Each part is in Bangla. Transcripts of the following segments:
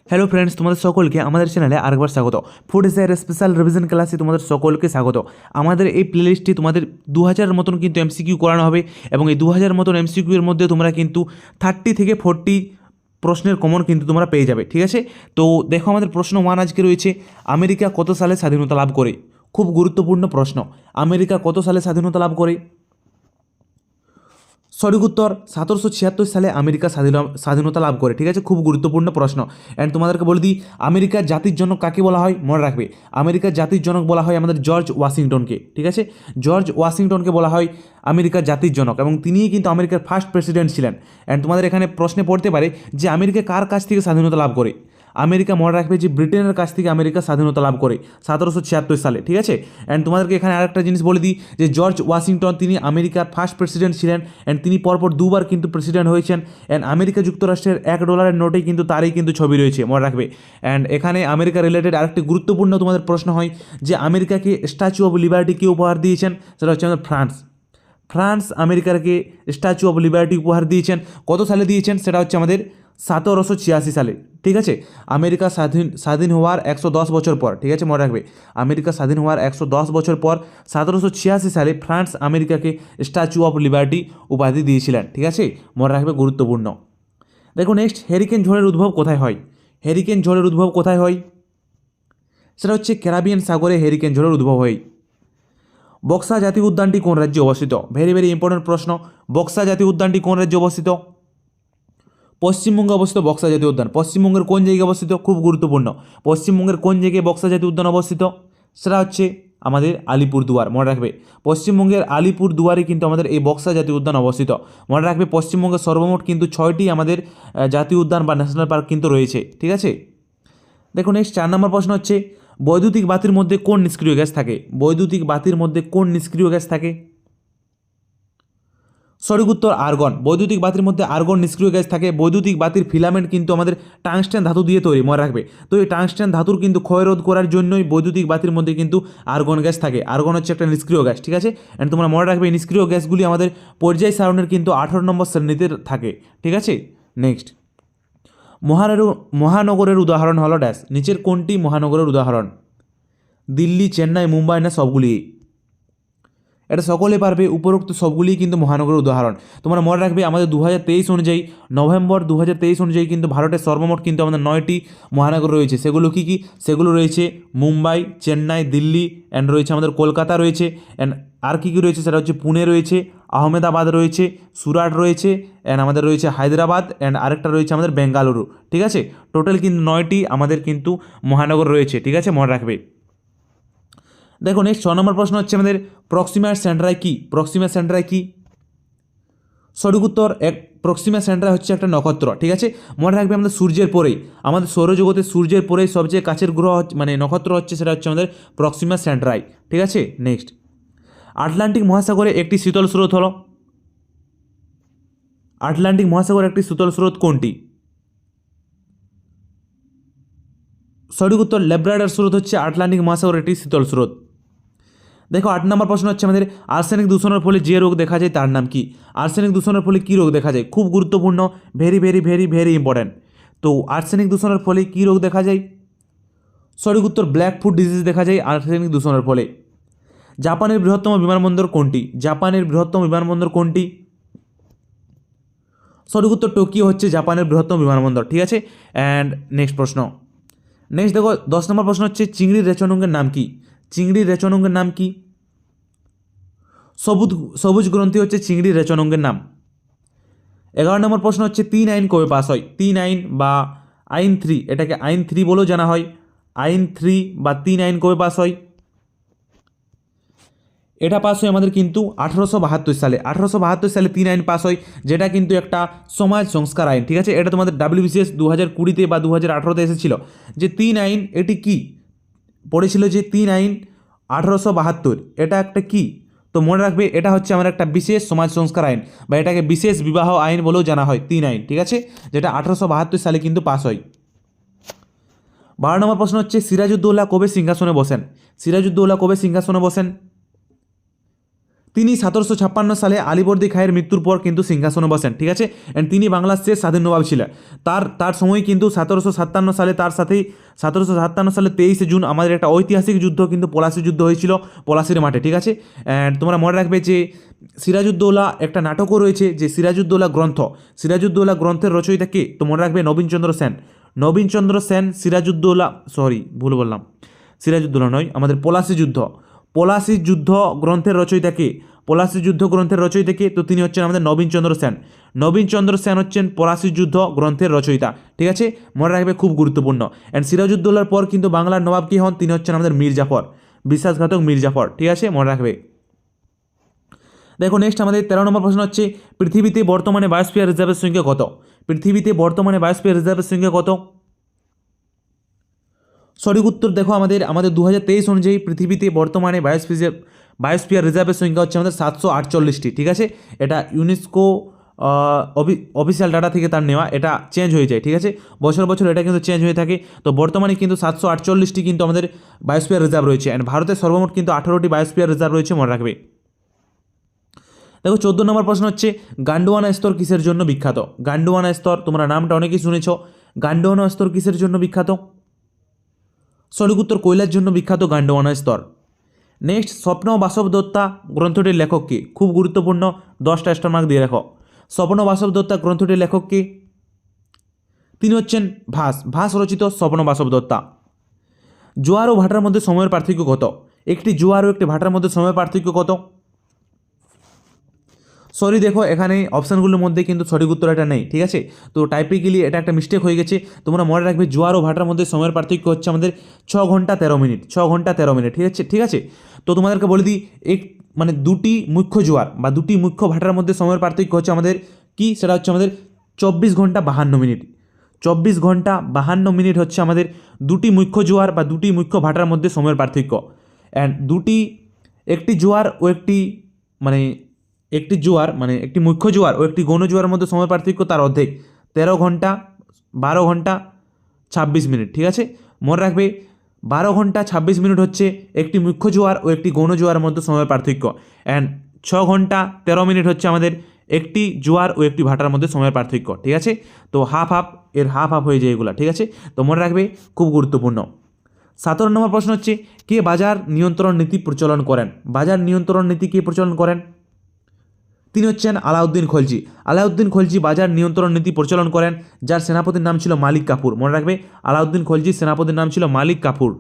হ্যালো ফ্রেন্ডস, তোমাদের সকলকে আমাদের চ্যানেলে আরেকবার স্বাগত। ফুড এসআইয়ের স্পেশাল রিভিশন ক্লাসে তোমাদের সকলকে স্বাগত। আমাদের এই প্লেলিস্টটি তোমাদের 2000 মতন কিন্তু এমসিকিউ করানো হবে এবং এই 2000 মতন এমসিকিউ এর মধ্যে তোমরা কিন্তু 30 থেকে 40 প্রশ্নের কমন কিন্তু তোমরা পেয়ে যাবে। ঠিক আছে, তো দেখো আমাদের প্রশ্ন 1 আজকে রয়েছে, আমেরিকা কত সালে স্বাধীনতা লাভ করে? খুব গুরুত্বপূর্ণ প্রশ্ন। আমেরিকা কত সালে স্বাধীনতা লাভ করে? সঠিক উত্তর 1776 সালে আমেরিকা স্বাধীনতা লাভ করে। ঠিক আছে, খুব গুরুত্বপূর্ণ প্রশ্ন। অ্যান্ড তোমাদেরকে বলে দিই, আমেরিকার জাতির জনক কাকে বলা হয়? মনে রাখবে, আমেরিকার জাতির জনক বলা হয় আমাদের জর্জ ওয়াশিংটনকে। ঠিক আছে, জর্জ ওয়াশিংটনকে বলা হয় আমেরিকার জাতির জনক এবং তিনিই কিন্তু আমেরিকার ফার্স্ট প্রেসিডেন্ট ছিলেন। অ্যান্ড তোমাদের এখানে প্রশ্নে পড়তে পারে যে আমেরিকা কার কাছ থেকে স্বাধীনতা লাভ করে? আমেরিকা মনে রাখবে যে ব্রিটেনের কাছ থেকে আমেরিকা স্বাধীনতা লাভ করে 1776 সালে। ঠিক আছে, অ্যান্ড তোমাদেরকে এখানে আরেকটা জিনিস বলে দিই যে জর্জ ওয়াশিংটন তিনি আমেরিকার ফার্স্ট প্রেসিডেন্ট ছিলেন অ্যান্ড তিনি পরপর দুবার কিন্তু প্রেসিডেন্ট হয়েছেন। অ্যান্ড আমেরিকা যুক্তরাষ্ট্রের $1 নোটেই কিন্তু তারই কিন্তু ছবি রয়েছে, মনে রাখবে। অ্যান্ড এখানে আমেরিকা রিলেটেড আরেকটি গুরুত্বপূর্ণ তোমাদের প্রশ্ন হয় যে আমেরিকাকে স্ট্যাচু অফ লিবার্টি কে উপহার দিয়েছেন? সেটা হচ্ছে আমাদের ফ্রান্স আমেরিকাকে স্ট্যাচু অফ লিবার্টি উপহার দিয়েছেন। কত সালে দিয়েছেন? সেটা হচ্ছে আমাদের 1786 সালে। ঠিক আছে, আমেরিকা স্বাধীন হওয়ার 110 বছর পর। ঠিক আছে, মনে রাখবে, আমেরিকা স্বাধীন হওয়ার 110 বছর পর 1786 সালে ফ্রান্স আমেরিকাকে স্ট্যাচু অফ লিবার্টি উপাধি দিয়েছিলেন। ঠিক আছে, মনে রাখবে, গুরুত্বপূর্ণ। দেখো নেক্সট, হ্যারিকেন ঝড়ের উদ্ভব কোথায় হয়? হ্যারিকেন ঝড়ের উদ্ভব কোথায় হয়? সেটা হচ্ছে ক্যারিবিয়ান সাগরে হ্যারিকেন ঝড়ের উদ্ভব হয়। বক্সা জাতীয় উদ্যানটি কোন রাজ্যে অবস্থিত? ভেরি ভেরি ইম্পর্টেন্ট প্রশ্ন। বক্সা জাতীয় উদ্যানটি কোন রাজ্যে অবস্থিত? পশ্চিমবঙ্গে অবস্থিত বক্সা জাতীয় উদ্যান। পশ্চিমবঙ্গের কোন জায়গায় অবস্থিত? খুব গুরুত্বপূর্ণ। পশ্চিমবঙ্গের কোন জায়গায় বক্সা জাতীয় উদ্যান অবস্থিত? সেটা হচ্ছে আমাদের আলিপুরদুয়ার। মনে রাখবে, পশ্চিমবঙ্গের আলিপুরদুয়ারে কিন্তু আমাদের এই বক্সা জাতীয় উদ্যান অবস্থিত। মনে রাখবে, পশ্চিমবঙ্গের সর্বমোট কিন্তু 6টি আমাদের জাতীয় উদ্যান বা ন্যাশনাল পার্ক কিন্তু রয়েছে। ঠিক আছে, দেখুন নেক্সট 4 নম্বর প্রশ্ন হচ্ছে, বৈদ্যুতিক বাতির মধ্যে কোন নিষ্ক্রিয় গ্যাস থাকে? বৈদ্যুতিক বাতির মধ্যে কোন নিষ্ক্রিয় গ্যাস থাকে? সঠিক উত্তর আর্গন। বৈদ্যুতিক বাতির মধ্যে আর্গন নিষ্ক্রিয় গ্যাস থাকে। বৈদ্যুতিক বাতির ফিলামেন্ট কিন্তু আমাদের টাংস্টেন ধাতু দিয়ে তৈরি, মনে রাখবে। তো এই টাংস্টেন ধাতুর কিন্তু ক্ষয়রোধ করার জন্যই বৈদ্যুতিক বাতির মধ্যে কিন্তু আর্গন গ্যাস থাকে। আর্গন হচ্ছে একটা নিষ্ক্রিয় গ্যাস। ঠিক আছে, অ্যান্ড তোমরা মনে রাখবে, এই নিষ্ক্রিয় গ্যাসগুলি আমাদের পর্যায় সারণের কিন্তু 18 নম্বর শ্রেণীতে থাকে। ঠিক আছে, নেক্সট, মহানগরের উদাহরণ হলো ড্যাশ। নিচের কোনটি মহানগরের উদাহরণ? দিল্লি, চেন্নাই, মুম্বাই না সবগুলি? এটা সকলে পারবে, উপরোক্ত সবগুলিই কিন্তু মহানগরের উদাহরণ। তোমরা মনে রাখবে, আমাদের 2023 অনুযায়ী, নভেম্বর 2023 অনুযায়ী কিন্তু ভারতের সর্বমোট কিন্তু আমাদের 9টি মহানগর রয়েছে। সেগুলো কী কী? সেগুলো রয়েছে মুম্বাই, চেন্নাই, দিল্লি, অ্যান্ড রয়েছে আমাদের কলকাতা রয়েছে, অ্যান্ড আর কী কী রয়েছে? সেটা হচ্ছে পুনে রয়েছে, আহমেদাবাদ রয়েছে, সুরাট রয়েছে, অ্যান্ড আমাদের রয়েছে হায়দ্রাবাদ, অ্যান্ড আরেকটা রয়েছে আমাদের বেঙ্গালুরু। ঠিক আছে, টোটাল কিন্তু 9টি আমাদের কিন্তু মহানগর রয়েছে। ঠিক আছে, মনে রাখবে। দেখো নেক্সট 6 নম্বর প্রশ্ন হচ্ছে আমাদের, প্রক্সিমা সেন্ট্রাই কি? প্রক্সিমা সেন্ট্রাই কি? সঠিক উত্তর প্রক্সিমা সেন্ট্রাই হচ্ছে একটা নক্ষত্র। ঠিক আছে, মনে রাখবে, আমাদের সূর্যের পরেই, আমাদের সৌরজগতের সূর্যের পরেই সবচেয়ে কাছের গ্রহ মানে নক্ষত্র হচ্ছে, সেটা হচ্ছে আমাদের প্রক্সিমা সেন্ট্রাই। ঠিক আছে, নেক্সট, আটলান্টিক মহাসাগরে একটি শীতল স্রোত হলো। আটলান্টিক মহাসাগরে একটি শীতল স্রোত কোনটি? সঠিক উত্তর ল্যাব্রাডর স্রোত হচ্ছে আটলান্টিক মহাসাগরের একটি শীতল স্রোত। দেখো 8 নম্বর প্রশ্ন হচ্ছে আমাদের, আর্সেনিক দূষণের ফলে যে রোগ দেখা যায় তার নাম কি? আর্সেনিক দূষণের ফলে কী রোগ দেখা যায়? খুব গুরুত্বপূর্ণ, very very very very important. তো আর্সেনিক দূষণের ফলে কী রোগ দেখা যায়? সঠিক উত্তর ব্ল্যাক ফুট ডিজিজ দেখা যায় আর্সেনিক দূষণের ফলে। জাপানের বৃহত্তম বিমানবন্দর কোনটি? জাপানের বৃহত্তম বিমানবন্দর কোনটি? সঠিক উত্তর টোকিও হচ্ছে জাপানের বৃহত্তম বিমানবন্দর। ঠিক আছে, অ্যান্ড নেক্সট প্রশ্ন, নেক্সট দেখো 10 নম্বর প্রশ্ন হচ্ছে, চিংড়ির রেচনাঙ্গের নাম কি? চিংড়ির রেচনাঙ্গের নাম কি? সবুজ গ্রন্থি হচ্ছে চিংড়ির রেচনাঙ্গের নাম। 11 নম্বর প্রশ্ন হচ্ছে, 3 আইন কবে পাস হয়? 3 আইন বা আইন 3, এটাকে আইন 3 বলেও জানা হয়। আইন 3 বা 3 আইন কবে পাস হয়? এটা পাস হয় আমাদের কিন্তু 1872 সালে। 1872 সালে 3 আইন পাস হয়, যেটা কিন্তু একটা সমাজ সংস্কার আইন। ঠিক আছে, এটা তোমাদের WBCS 2020-তে বা 2018-তে এসেছিল যে 3 আইন, এটি কি পড়েছিল যে 3 আইন 1872, এটা একটা কি? তো মনে রাখবে, এটা হচ্ছে আমার একটা বিশেষ সমাজ সংস্কার আইন বা এটাকে বিশেষ বিবাহ আইন বলেও জানা হয়। 3 আইন, ঠিক আছে, যেটা 1872 সালে কিন্তু পাস হয়। 12 নম্বর প্রশ্ন হচ্ছে, সিরাজউদ্দৌলা কবে সিংহাসনে বসেন? সিরাজউদ্দৌলা কবে সিংহাসনে বসেন? তিনি 1756 সালে আলীবর্দী খাঁয়ের মৃত্যুর পর কিন্তু সিংহাসনে বসেন, ঠিক আছে। অ্যান্ড তিনি বাংলার শেষ স্বাধীন নবাব ছিলেন। তার সময় কিন্তু 1757 সালে, তার সাথেই 1757 সালে 23শে জুন আমাদের একটা ঐতিহাসিক যুদ্ধ কিন্তু পলাশি যুদ্ধ হয়েছিল পলাশির মাঠে, ঠিক আছে। অ্যান্ড তোমরা মনে রাখবে যে সিরাজউদ্দৌলা একটা নাটকও রয়েছে, যে সিরাজউদ্দৌলা গ্রন্থ, সিরাজউদ্দৌলা গ্রন্থের রচয়িতা কে? তো মনে রাখবে নবীনচন্দ্র সেন। নবীনচন্দ্র সেন সিরাজউদ্দৌলা, সরি ভুল বললাম, সিরাজউদ্দৌলা নয়, আমাদের পলাশি যুদ্ধ, পলাশি যুদ্ধ গ্রন্থের রচয়িতা কে? পলাশি যুদ্ধ গ্রন্থের রচয়িতা কে? তো তিনি হচ্ছেন আমাদের নবীনচন্দ্র সেন। নবীনচন্দ্র সেন হচ্ছেন পলাশি যুদ্ধ গ্রন্থের রচয়িতা, ঠিক আছে, মনে রাখবে, খুব গুরুত্বপূর্ণ। অ্যান্ড সিরাজউদ্দৌলার পর কিন্তু বাংলার নবাব কে হন? তিনি হচ্ছেন আমাদের মীর জাফর, বিশ্বাসঘাতক মীর জাফর, ঠিক আছে, মনে রাখবে। দেখো নেক্সট আমাদের 13 নম্বর প্রশ্ন হচ্ছে, পৃথিবীতে বর্তমানে বায়োস্ফিয়ার রিজার্ভের সংখ্যা কত? পৃথিবীতে বর্তমানে বায়োস্ফিয়ার রিজার্ভের সংখ্যা কত? সঠিক উত্তর দেখো আমাদের 2023 অনুযায়ী পৃথিবীতে বর্তমানে বায়োস্ফিয়ার রিজার্ভের সংখ্যা হচ্ছে আমাদের 748টি, ঠিক আছে। এটা ইউনেস্কো অফিসিয়াল ডাটা থেকে তার নেওয়া, এটা চেঞ্জ হয়ে যায়, ঠিক আছে, বছর বছর এটা কিন্তু চেঞ্জ হয়ে থাকে। তো বর্তমানে কিন্তু 748টি কিন্তু আমাদের বায়োস্ফিয়ার রিজার্ভ রয়েছে। অ্যান্ড ভারতের সর্বমোট কিন্তু 18টি বায়োস্ফিয়ার রিজার্ভ রয়েছে, মনে রাখবে। দেখো 14 নম্বর প্রশ্ন হচ্ছে, গান্ডোয়ানা স্তর কিসের জন্য বিখ্যাত? গান্ডোয়ানা স্তর, তোমরা নামটা অনেকেই শুনেছ। গান্ডোয়ানা স্তর কিসের জন্য বিখ্যাত? সঠিক উত্তর কয়লার জন্য বিখ্যাত গান্ডোয়ানা স্তর। নেক্সট, স্বপ্ন বাসব দত্তা গ্রন্থটির লেখক কে? খুব গুরুত্বপূর্ণ, 10টা স্টার মার্ক দিয়ে রাখো। স্বপ্ন বাসব দত্তা গ্রন্থটির লেখক কে? তিনি হচ্ছেন ভাস রচিত স্বপ্ন বাসব দত্তা। জোয়ার ও ভাটার মধ্যে সময়ের পার্থক্য কত? একটি জোয়ার ও একটি ভাটার মধ্যে সময়ের পার্থক্য কত? সরি দেখো এখানে অপশানগুলোর মধ্যে কিন্তু সঠিক উত্তর এটা নেই, ঠিক আছে। তো টাইপিক্যালি এটা একটা মিস্টেক হয়ে গেছে। তোমরা মনে রাখবে জোয়ার ও ভাটার মধ্যে সময়ের পার্থক্য হচ্ছে আমাদের 6 ঘন্টা 13 মিনিট, 6 ঘন্টা 13 মিনিট, ঠিক আছে, ঠিক আছে। তো তোমাদেরকে বলে দিই, মানে দুটি মুখ্য জোয়ার বা দুটি মুখ্য ভাটার মধ্যে সময়ের পার্থক্য হচ্ছে আমাদের কি? সেটা হচ্ছে আমাদের 24 ঘন্টা 52 মিনিট। 24 ঘন্টা 52 মিনিট হচ্ছে আমাদের দুটি মুখ্য জোয়ার বা দুটি মুখ্য ভাটার মধ্যে সময়ের পার্থক্য। অ্যান্ড একটি জোয়ার ও একটি মুখ্য জোয়ার ও একটি গৌণ জোয়ারের মধ্যে সময় পার্থক্য তার অর্ধেক, 13 ঘন্টা 12 ঘন্টা 26 মিনিট, ঠিক আছে, মনে রাখবে। 12 ঘন্টা 26 মিনিট হচ্ছে একটি মুখ্য জোয়ার ও একটি গৌণ জোয়ারের মধ্যে সময় পার্থক্য। অ্যান্ড 6 ঘন্টা 13 মিনিট হচ্ছে আমাদের একটি জোয়ার ও একটি ভাটার মধ্যে সময়ের পার্থক্য, ঠিক আছে। তো হাফ হাফ হয়ে যায় এগুলো, ঠিক আছে। তো মনে রাখবে, খুব গুরুত্বপূর্ণ। 17 নম্বর প্রশ্ন হচ্ছে, কে বাজার নিয়ন্ত্রণ নীতি প্রচলন করেন? বাজার নিয়ন্ত্রণ নীতি কে প্রচলন করেন? তিনি হচ্ছেন আলাউদ্দিন খলজি। আলাউদ্দিন খলজি বাজার নিয়ন্ত্রণ নীতি প্রচলন করেন, যার সেনাপতির নাম ছিল মালিক কাফুর। মনে রাখবে, আলাউদ্দিন খলজির সেনাপতির নাম ছিল মালিক কাফুর।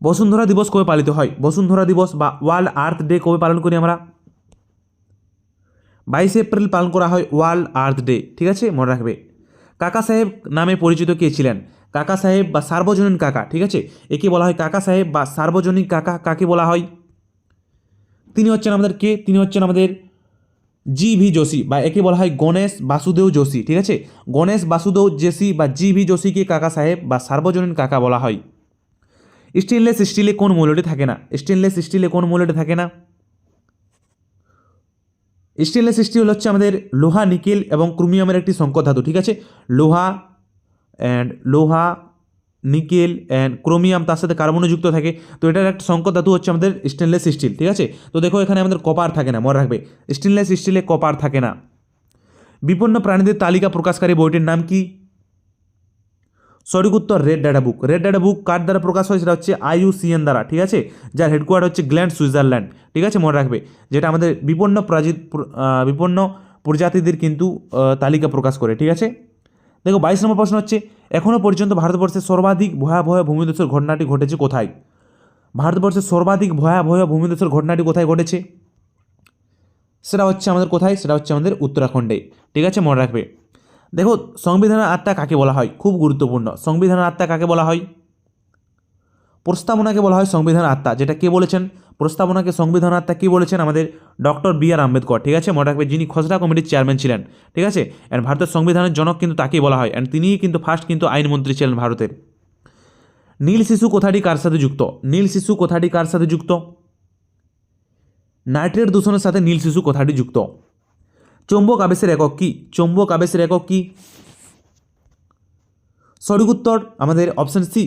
বসুন্ধরা দিবস কবে পালিত হয়? বসুন্ধরা দিবস বা ওয়ার্ল্ড আর্থ ডে কবে পালন করি আমরা? 22 এপ্রিল পালন করা হয় ওয়ার্ল্ড আর্থ ডে, ঠিক আছে, মনে রাখবে। কাকা সাহেব নামে পরিচিত কে ছিলেন? কাকা সাহেব বা সার্বজনীন কাকা, ঠিক আছে, একে বলা হয় কাকা সাহেব বা সার্বজনীন কাকা। কাকে বলা হয়? তিনি হচ্ছেন আমাদের কে? তিনি হচ্ছেন আমাদের জি.ভি. যোশী বা একে বলা হয় গণেশ বাসুদেব যোশী, ঠিক আছে। গণেশ বাসুদেব যোশী বা জি.ভি. যোশীকে কাকা সাহেব বা সার্বজনীন কাকা বলা হয়। স্টেনলেস স্টিলে কোন মৌলটি থাকে না? স্টেনলেস স্টিলে কোন মৌলটি থাকে না? স্টেনলেস স্টিল হচ্ছে আমাদের লোহা, নিকেল এবং ক্রোমিয়ামের একটি সংকর ধাতু, ঠিক আছে। লোহা নিকেল অ্যান্ড ক্রোমিয়াম, তার সাথে কার্বনও যুক্ত থাকে। তো এটার একটা সংকর ধাতু হচ্ছে আমাদের স্টেনলেস স্টিল, ঠিক আছে। তো দেখো এখানে আমাদের কপার থাকে না, মনে রাখবে, স্টেনলেস স্টিলে কপার থাকে না। বিপন্ন প্রাণীদের তালিকা প্রকাশকারী বইটির নাম কি? সঠিক উত্তর red data book. Red data book কার দ্বারা প্রকাশ হয়? সেটা হচ্ছে IUCN দ্বারা, ঠিক আছে, যার হেডকোয়ার্টার হচ্ছে গ্ল্যান্ড, সুইজারল্যান্ড, ঠিক আছে, মনে রাখবে, যেটা আমাদের বিপন্ন প্রজাতিদের কিন্তু তালিকা প্রকাশ করে, ঠিক আছে। দেখো 22 নম্বর প্রশ্ন হচ্ছে, এখনও পর্যন্ত ভারতবর্ষে সর্বাধিক ভয়াবহ ভূমিধসের ঘটনাটি ঘটেছে কোথায়? ভারতবর্ষের সর্বাধিক ভয়াবহ ভূমিধসের ঘটনাটি কোথায় ঘটেছে? সেটা হচ্ছে আমাদের কোথায়? সেটা হচ্ছে আমাদের উত্তরাখণ্ডে, ঠিক আছে, মনে রাখবে। দেখো সংবিধানের আত্মা কাকে বলা হয়? খুব গুরুত্বপূর্ণ। সংবিধানের আত্মা কাকে বলা হয়? প্রস্তাবনাকে বলা হয় সংবিধানের আত্মা। যেটা কে বলেছেন? প্রস্তাবনাকে সংবিধানের আত্মা কে বলেছেন? আমাদের ডক্টর B.R. আম্বেদকর, ঠিক আছে, মনে রাখবে, যিনি খসড়া কমিটির চেয়ারম্যান ছিলেন, ঠিক আছে। অ্যান্ড ভারতের সংবিধানের জনক কিন্তু তাকেই বলা হয়। অ্যান্ড তিনিই কিন্তু ফার্স্ট কিন্তু আইনমন্ত্রী ছিলেন ভারতের। নীল শিশু কথাটি কার সাথে যুক্ত? নীল শিশু কথাটি কার সাথে যুক্ত? নাইট্রেট দূষণের সাথে নীল শিশু কথাটি যুক্ত। চৌম্বক আবেশের একক কি? চৌম্বক আবেশের একক কি? সঠিক উত্তর আমাদের অপশান সি,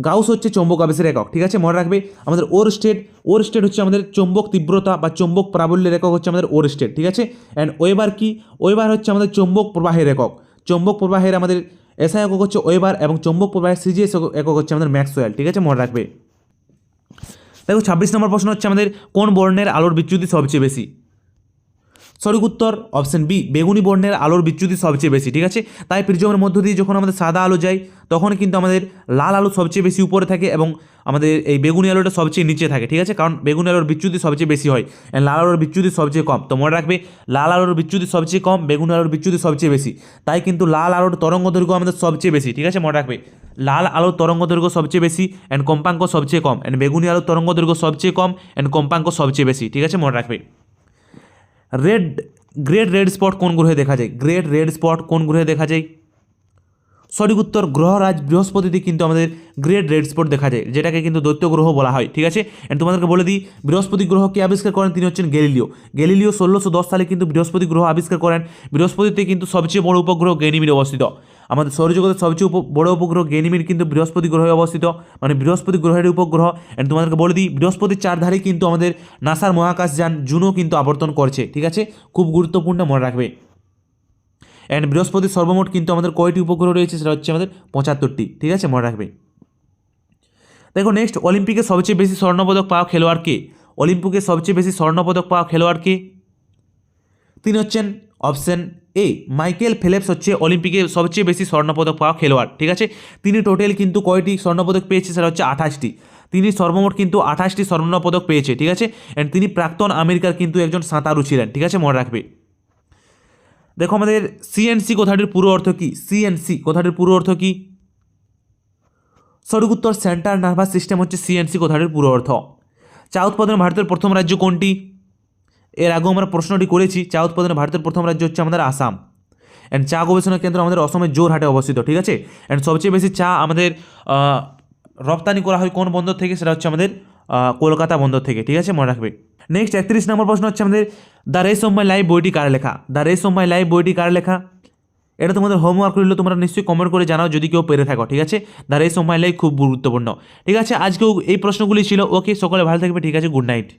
গাউস হচ্ছে চৌম্বক আবেশের একক। ঠিক আছে, মনে রাখবে আমাদের ওর স্টেট হচ্ছে আমাদের চৌম্বক তীব্রতা বা চৌম্বক প্রাবল্যের একক হচ্ছে আমাদের ওর স্টেট। ঠিক আছে, অ্যান্ড ওয়েবার কি, ওয়েবার হচ্ছে আমাদের চৌম্বক প্রবাহের একক। চৌম্বক প্রবাহের আমাদের এসআই একক হচ্ছে ওয়েবার এবং চৌম্বক প্রবাহের সিজিএস একক হচ্ছে আমাদের ম্যাক্সওয়েল। ঠিক আছে, মনে রাখবে। দেখো 26 নম্বর প্রশ্ন হচ্ছে আমাদের কোন বর্ণের আলোর বিচ্যুতি সবচেয়ে বেশি? সঠিক উত্তর অপশন বি, বেগুনি বর্ণের আলোর বিচ্যুতি সবচেয়ে বেশি। ঠিক আছে, তাই প্রিজমের মধ্য দিয়ে যখন আমাদের সাদা আলো যায় তখন কিন্তু আমাদের লাল আলো সবচেয়ে বেশি উপরে থাকে এবং আমাদের এই বেগুনি আলোটা সবচেয়ে নিচে থাকে। ঠিক আছে, কারণ বেগুনি আলোর বিচ্যুতি সবচেয়ে বেশি হয়, লাল আলোর বিচ্যুতি সবচেয়ে কম। তো মনে রাখবে লাল আলোর বিচ্যুতি সবচেয়ে কম, বেগুনি আলোর বিচ্যুতি সবচেয়ে বেশি। তাই কিন্তু লাল আলোর তরঙ্গ দৈর্ঘ্য আমাদের সবচেয়ে বেশি। ঠিক আছে, মনে রাখবে লাল আলোর তরঙ্গ দৈর্ঘ্য সবচেয়ে বেশি অ্যান্ড কম্পাঙ্ক সবচেয়ে কম, অ্যান্ড বেগুনি আলোর তরঙ্গ দৈর্ঘ্য সবচেয়ে কম অ্যান্ড কম্পাঙ্ক সবচেয়ে বেশি। ঠিক আছে, মনে রাখবে। গ্রেট রেড স্পট কোন গ্রহে দেখা যায়? গ্রেট রেড স্পট কোন গ্রহে দেখা যায়? সঠিক উত্তর গ্রহরাজ বৃহস্পতিতে কিন্তু আমাদের গ্রেট রেড স্পট দেখা যায়, যেটাকে কিন্তু দৈত্য গ্রহ বলা হয়। ঠিক আছে, এন্ড তোমাদেরকে বলে দিই বৃহস্পতি গ্রহ কে আবিষ্কার করেন? তিনি হচ্ছেন গ্যালিলিও। গ্যালিলিও 1610 সালে কিন্তু বৃহস্পতি গ্রহ আবিষ্কার করেন। বৃহস্পতিতে কিন্তু সবচেয়ে বড় উপগ্রহ গ্যানিমিড অবস্থিত। আমাদের সৌরজগতের সবচেয়ে বড় উপগ্রহ গ্যানিমিড কিন্তু বৃহস্পতি গ্রহে অবস্থিত, মানে বৃহস্পতি গ্রহের উপগ্রহ। এন্ড তোমাদেরকে বলে দিই বৃহস্পতির চারধারে কিন্তু আমাদের নাসার মহাকাশযান জুনো কিন্তু আবর্তন করছে। ঠিক আছে, খুব গুরুত্বপূর্ণ, মনে রাখবে। অ্যান্ড বৃহস্পতির সর্বমোট কিন্তু আমাদের কয়টি উপগ্রহ রয়েছে? সেটা হচ্ছে আমাদের 75টি। ঠিক আছে, মনে রাখবে। দেখো নেক্সট, অলিম্পিকে সবচেয়ে বেশি স্বর্ণপদক পাওয়া খেলোয়াড় কে? অলিম্পিকে সবচেয়ে বেশি স্বর্ণপদক পাওয়া খেলোয়াড় কে? তিনি হচ্ছেন অপশন এ, মাইকেল ফেলেপস হচ্ছে অলিম্পিকে সবচেয়ে বেশি স্বর্ণপদক পাওয়া খেলোয়াড়। ঠিক আছে, তিনি টোটাল কিন্তু কয়টি স্বর্ণপদক পেয়েছে? সেটা হচ্ছে 28টি। তিনি সর্বমোট কিন্তু 28টি স্বর্ণপদক পেয়েছে। ঠিক আছে, অ্যান্ড তিনি প্রাক্তন আমেরিকার কিন্তু একজন সাঁতারু ছিলেন। ঠিক আছে, মনে রাখবে। দেখো আমাদের সিএনসি কথাটির পুরো অর্থ কি? সিএনসি কথাটির পুরো অর্থ কি? সঠিক উত্তর সেন্ট্রাল নার্ভাস সিস্টেম হচ্ছে সিএনসি কথাটির পুরো অর্থ। চা উৎপাদনে ভারতের প্রথম রাজ্য কোনটি? এর আগেও আমরা প্রশ্নটি করেছি। চা উৎপাদনে ভারতের প্রথম রাজ্য হচ্ছে আমাদের আসাম। অ্যান্ড চা গবেষণা কেন্দ্র আমাদের অসমের জোরহাটে অবস্থিত। ঠিক আছে, অ্যান্ড সবচেয়ে বেশি চা আমাদের রপ্তানি করা হয় কোন বন্দর থেকে? সেটা হচ্ছে আমাদের কলকাতা বন্দর থেকে। ঠিক আছে, মনে রাখবে। নেক্সট 31 নম্বর প্রশ্ন হচ্ছে আমাদের the race of my life বইটি কার লেখা? The race of my life বইটি কার লেখা? এটা তোমাদের হোমওয়ার্ক রইল, তোমরা নিশ্চয়ই কমেন্ট করে জানাও যদি কেউ পেরে থাকো। ঠিক আছে, the race of my life খুব গুরুত্বপূর্ণ। ঠিক আছে, আজকেও এই প্রশ্নগুলি ছিল। ওকে, সকলে ভালো থাকবে। ঠিক আছে, গুড নাইট।